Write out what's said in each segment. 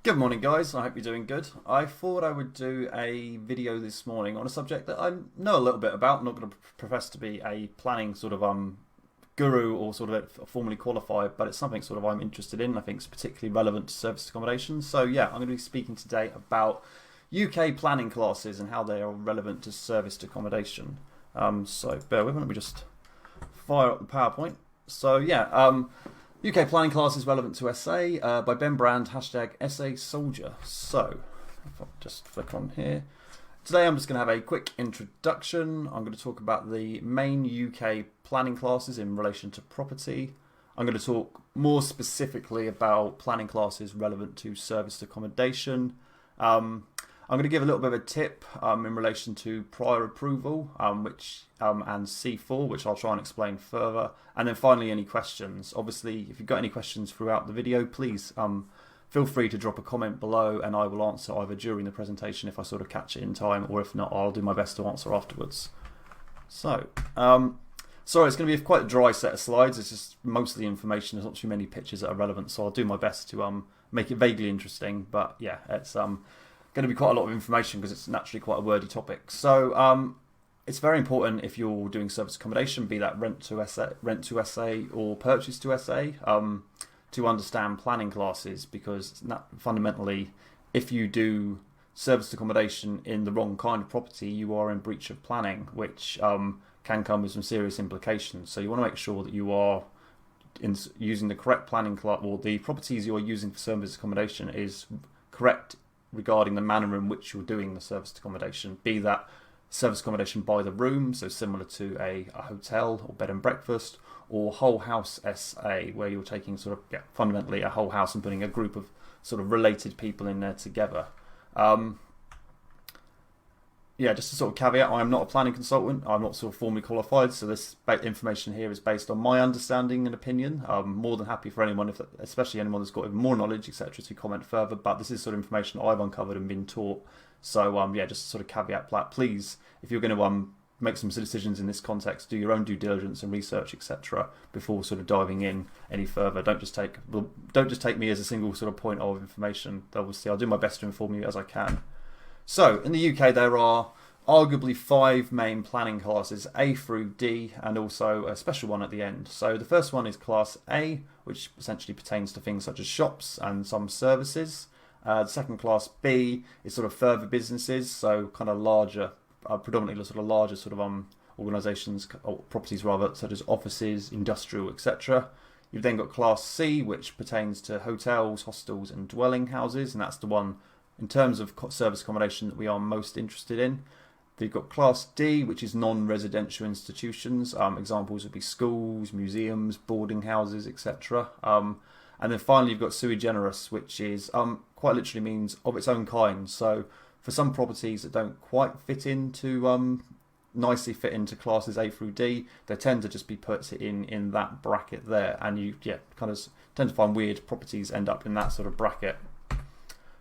Good morning, guys. I hope you're doing good. I thought I would do a video this morning on a subject that I know a little bit about. I'm not going to profess to be a planning sort of guru or sort of formally qualified, but it's something sort of I'm interested in. I think it's particularly relevant to service accommodation. So yeah, I'm going to be speaking today about UK planning classes and how they are relevant to serviced accommodation. So bear with me. Let me just fire up the PowerPoint. So yeah. UK planning classes relevant to SA by Ben.brand, hashtag SA Soldier. So, if I just flick on here. Today I'm just going to have a quick introduction. I'm going to talk about the main UK planning classes in relation to property. I'm going to talk more specifically about planning classes relevant to serviced accommodation. I'm going to give a little bit of a tip in relation to prior approval and C4, which I'll try and explain further. And then finally, any questions. Obviously, if you've got any questions throughout the video, please feel free to drop a comment below and I will answer either during the presentation if I sort of catch it in time, or if not, I'll do my best to answer afterwards. So, sorry, it's going to be quite a dry set of slides. It's just mostly information. There's not too many pictures that are relevant, so I'll do my best to make it vaguely interesting. But yeah, it's going to be quite a lot of information because it's naturally quite a wordy topic. So it's very important if you're doing service accommodation, be that rent to SA or purchase to SA, to understand planning classes, because fundamentally, if you do service accommodation in the wrong kind of property, you are in breach of planning, which can come with some serious implications. So you want to make sure that you are using the correct planning class, or the properties you are using for service accommodation is correct regarding the manner in which you're doing the service accommodation, be that service accommodation by the room, so similar to a hotel or bed and breakfast, or whole house SA, where you're taking sort of fundamentally a whole house and putting a group of sort of related people in there together. Yeah, just a sort of caveat, I'm not a planning consultant, I'm not sort of formally qualified, so this information here is based on my understanding and opinion. I'm more than happy for anyone, especially anyone that's got even more knowledge, etc., to comment further, but this is sort of information I've uncovered and been taught. So yeah, just sort of caveat, please, if you're going to make some decisions in this context, do your own due diligence and research, etc., before sort of diving in any further. Don't just take me as a single sort of point of information. Obviously, I'll do my best to inform you as I can. So, in the UK, there are arguably 5 main planning classes, A through D, and also a special one at the end. So, the first one is Class A, which essentially pertains to things such as shops and some services. The second, Class B, is sort of further businesses, so kind of larger, predominantly sort of larger sort of organisations, or properties rather, such as offices, industrial, etc. You've then got Class C, which pertains to hotels, hostels, and dwelling houses, and that's the one in terms of service accommodation that we are most interested in. You've got Class D, which is non-residential institutions. Examples would be schools, museums, boarding houses, etc. And then finally you've got sui generis, which is quite literally means of its own kind. So for some properties that don't quite nicely fit into classes A through D, they tend to just be put in that bracket there, and you kind of tend to find weird properties end up in that sort of bracket.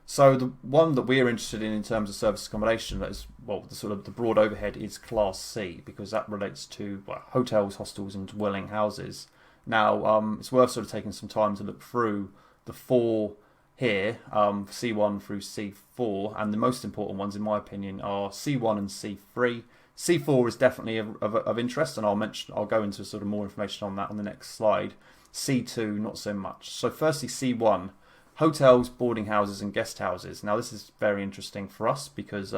So the one that we're interested in terms of service accommodation, that is, well, the sort of the broad overhead, is Class C, because that relates to hotels, hostels, and dwelling houses. Now, it's worth sort of taking some time to look through the 4 here, C1 through C4, and the most important ones, in my opinion, are C1 and C3. C4 is definitely of interest, and I'll go into sort of more information on that on the next slide. C2, not so much. So firstly, C1. Hotels, boarding houses, and guest houses. Now, this is very interesting for us because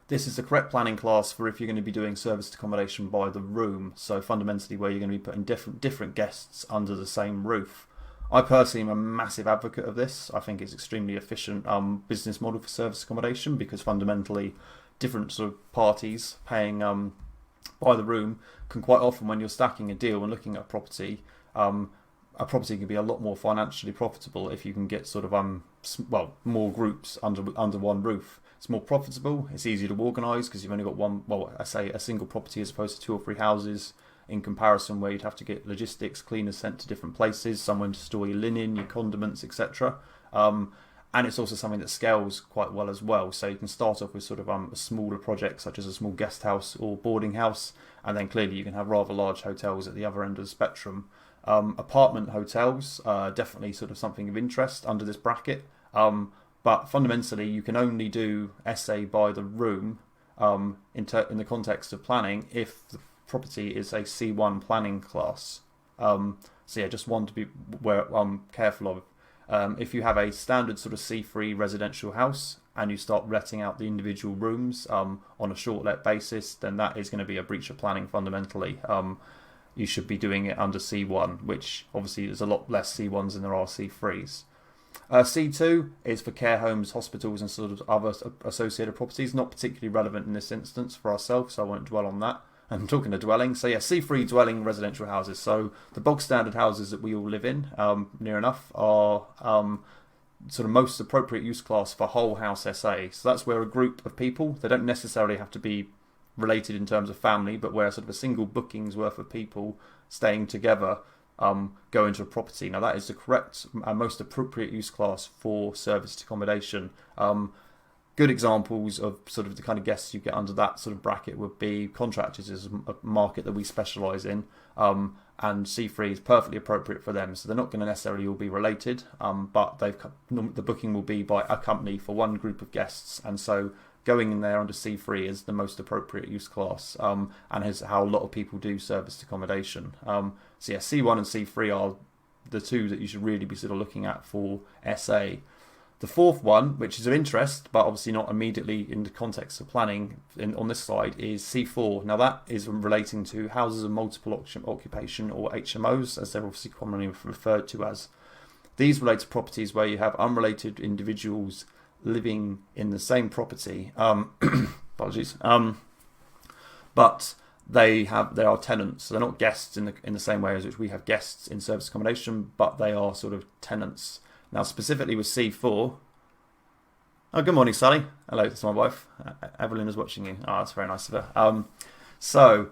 this is the correct planning class for if you're going to be doing serviced accommodation by the room. So fundamentally, where you're going to be putting different guests under the same roof. I personally am a massive advocate of this. I think it's extremely efficient business model for serviced accommodation, because fundamentally, different sort of parties paying by the room can quite often, when you're stacking a deal and looking at a property can be a lot more financially profitable if you can get sort of more groups under one roof. It's more profitable, it's easier to organise because you've only got one, I say a single property as opposed to 2 or 3 houses, in comparison where you'd have to get logistics, cleaners sent to different places, someone to store your linen, your condiments, etc. And it's also something that scales quite well as well. So you can start off with sort of a smaller project, such as a small guest house or boarding house, and then clearly you can have rather large hotels at the other end of the spectrum. Apartment hotels, definitely sort of something of interest under this bracket. But fundamentally, you can only do SA by the room in the context of planning if the property is a C1 planning class. So yeah, just one to be careful of. If you have a standard sort of C3 residential house and you start letting out the individual rooms on a short let basis, then that is going to be a breach of planning fundamentally. You should be doing it under C1, which obviously there's a lot less C1s than there are C3s. C2 is for care homes, hospitals, and sort of other associated properties. Not particularly relevant in this instance for ourselves, so I won't dwell on that. I'm talking to dwelling. So yeah, C3 dwelling residential houses. So the bog standard houses that we all live in, near enough, are sort of most appropriate use class for whole house SA. So that's where a group of people, they don't necessarily have to be related in terms of family, but where sort of a single booking's worth of people staying together go into a property. Now that is the correct and most appropriate use class for serviced accommodation. Good examples of sort of the kind of guests you get under that sort of bracket would be contractors, is a market that we specialise in, and C3 is perfectly appropriate for them. So they're not going to necessarily all be related, but the booking will be by a company for one group of guests, and so going in there under C3 is the most appropriate use class, and is how a lot of people do serviced accommodation. So yeah, C1 and C3 are the two that you should really be sort of looking at for SA. The fourth one, which is of interest, but obviously not immediately in the context of planning on this slide, is C4. Now that is relating to houses of multiple occupation, or HMOs, as they're obviously commonly referred to as. These relate to properties where you have unrelated individuals living in the same property. Apologies. But they are tenants. So they're not guests in the same way as which we have guests in service accommodation, but they are sort of tenants. Now, specifically with C4... Oh, good morning, Sally. Hello, that's my wife. Evelyn is watching you. Oh, that's very nice of her. So,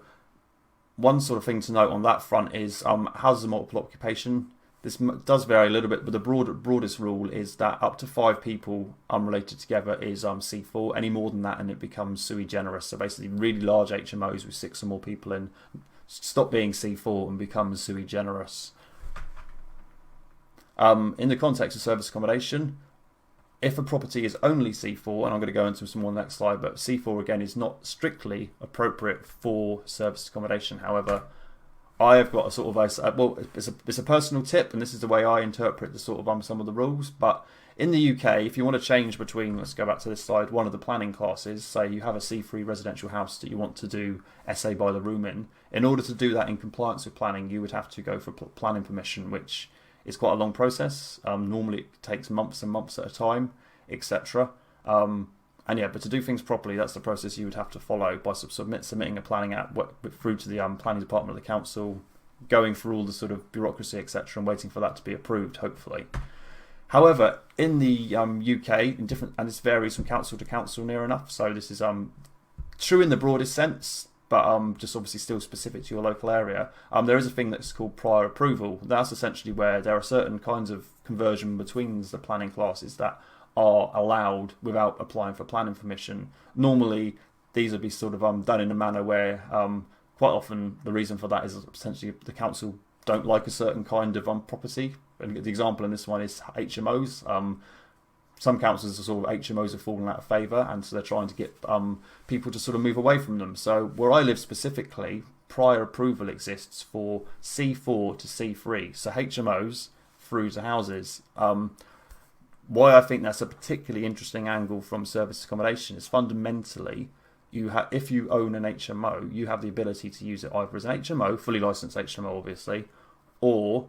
one sort of thing to note on that front is houses of multiple occupation. This does vary a little bit, but the broadest rule is that up to 5 people unrelated together is C4. Any more than that and it becomes sui generis. So basically really large HMOs with 6 or more people in stop being C4 and become sui generis. In the context of service accommodation, if a property is only C4, and I'm going to go into some more next slide, but C4 again is not strictly appropriate for service accommodation. However, I have got a sort of it's a personal tip, and this is the way I interpret the sort of some of the rules. But in the UK, if you want to change between, let's go back to this slide, one of the planning classes, say you have a C3 residential house that you want to do SA by the room in order to do that in compliance with planning, you would have to go for planning permission, which is quite a long process. Normally it takes months and months at a time, etc. And yeah, but to do things properly, that's the process you would have to follow by submitting a planning app through to the planning department of the council, going through all the sort of bureaucracy, etc., and waiting for that to be approved, hopefully. However, in the UK, and this varies from council to council near enough, so this is true in the broadest sense, but just obviously still specific to your local area. There is a thing that's called prior approval. That's essentially where there are certain kinds of conversion between the planning classes that are allowed without applying for planning permission. Normally, these would be sort of done in a manner where quite often the reason for that is essentially the council don't like a certain kind of property. And the example in this one is HMOs. Some councils are sort of HMOs have fallen out of favour, and so they're trying to get people to sort of move away from them. So where I live specifically, prior approval exists for C4 to C3, so HMOs through to houses. Why I think that's a particularly interesting angle from service accommodation is fundamentally, if you own an HMO, you have the ability to use it either as an HMO, fully licensed HMO obviously, or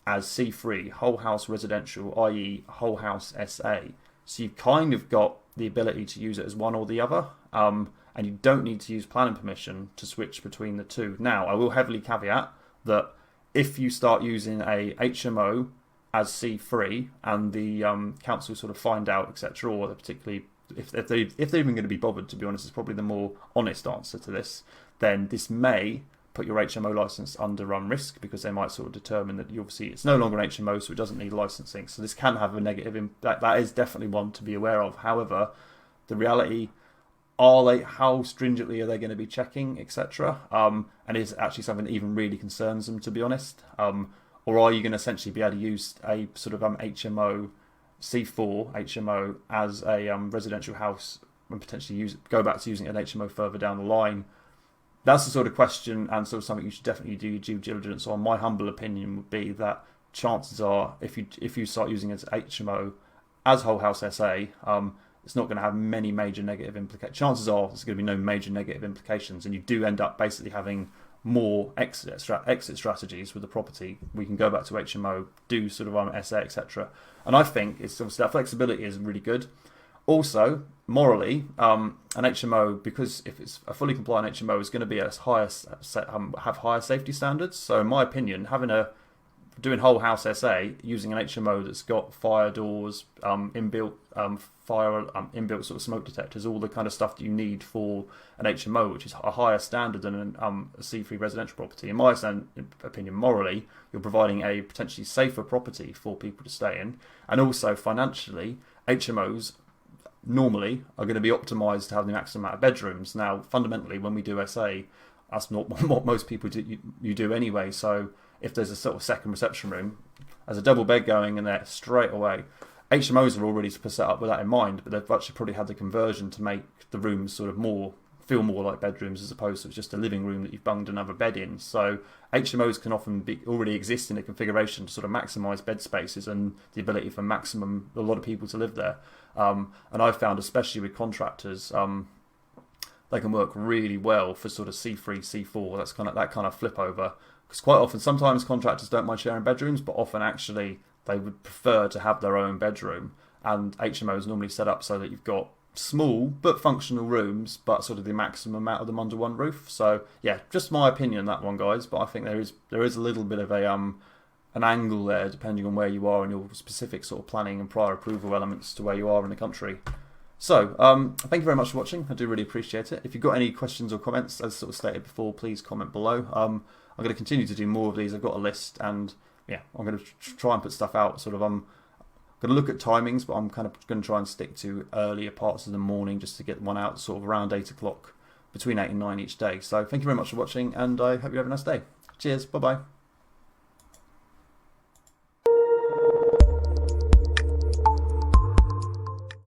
as C3, whole house residential, i.e. whole house SA. So you've kind of got the ability to use it as one or the other, and you don't need to use planning permission to switch between the two. Now, I will heavily caveat that if you start using a HMO as C3 and the council sort of find out, etc., or particularly if they're even going to be bothered, to be honest, is probably the more honest answer to this, then this may put your HMO license under risk, because they might sort of determine that it's no longer an HMO, so it doesn't need licensing. So this can have a negative impact. That is definitely one to be aware of. However, the reality, how stringently are they going to be checking, etc., and is it actually something that even really concerns them, to be honest? Or are you going to essentially be able to use a sort of HMO C4 HMO as a residential house and potentially go back to using an HMO further down the line? That's the sort of question and sort of something you should definitely do your due diligence on. My humble opinion would be that chances are, if you start using it as HMO as whole house SA, it's not going to have many major negative implications. Chances are there's going to be no major negative implications, and you do end up basically having more exit strategies with the property. We can go back to HMO, do sort of SA, etc. And I think it's obviously that flexibility is really good. Also, morally, an HMO, because if it's a fully compliant HMO, is going to be have higher safety standards. So, in my opinion, doing whole house SA using an HMO that's got fire doors, inbuilt inbuilt sort of smoke detectors, all the kind of stuff that you need for an HMO, which is a higher standard than a C3 residential property. In my opinion, morally, you're providing a potentially safer property for people to stay in, and also financially, HMOs normally are going to be optimised to have the maximum amount of bedrooms. Now, fundamentally, when we do SA, that's not what most people do, you do anyway. So if there's a sort of second reception room, there's a double bed going in there straight away. HMOs are already set up with that in mind, but they've actually probably had the conversion to make the rooms sort of feel more like bedrooms as opposed to just a living room that you've bunged another bed in. So HMOs can often already exist in a configuration to sort of maximise bed spaces and the ability for a lot of people to live there. And I've found, especially with contractors, they can work really well for sort of C3, C4. That's that kind of flip over. Because quite often, sometimes contractors don't mind sharing bedrooms, but often actually they would prefer to have their own bedroom. And HMO is normally set up so that you've got small but functional rooms, but sort of the maximum amount of them under one roof. So yeah, just my opinion on that one, guys. But I think there is a little bit of an angle there, depending on where you are and your specific sort of planning and prior approval elements to where you are in the country. So, thank you very much for watching. I do really appreciate it. If you've got any questions or comments, as sort of stated before, please comment below. I'm going to continue to do more of these. I've got a list, and yeah, I'm going to try and put stuff out. Sort of, I'm going to look at timings, but I'm kind of going to try and stick to earlier parts of the morning just to get one out sort of around 8 o'clock, between 8 and 9 each day. So, thank you very much for watching, and I hope you have a nice day. Cheers. Bye bye.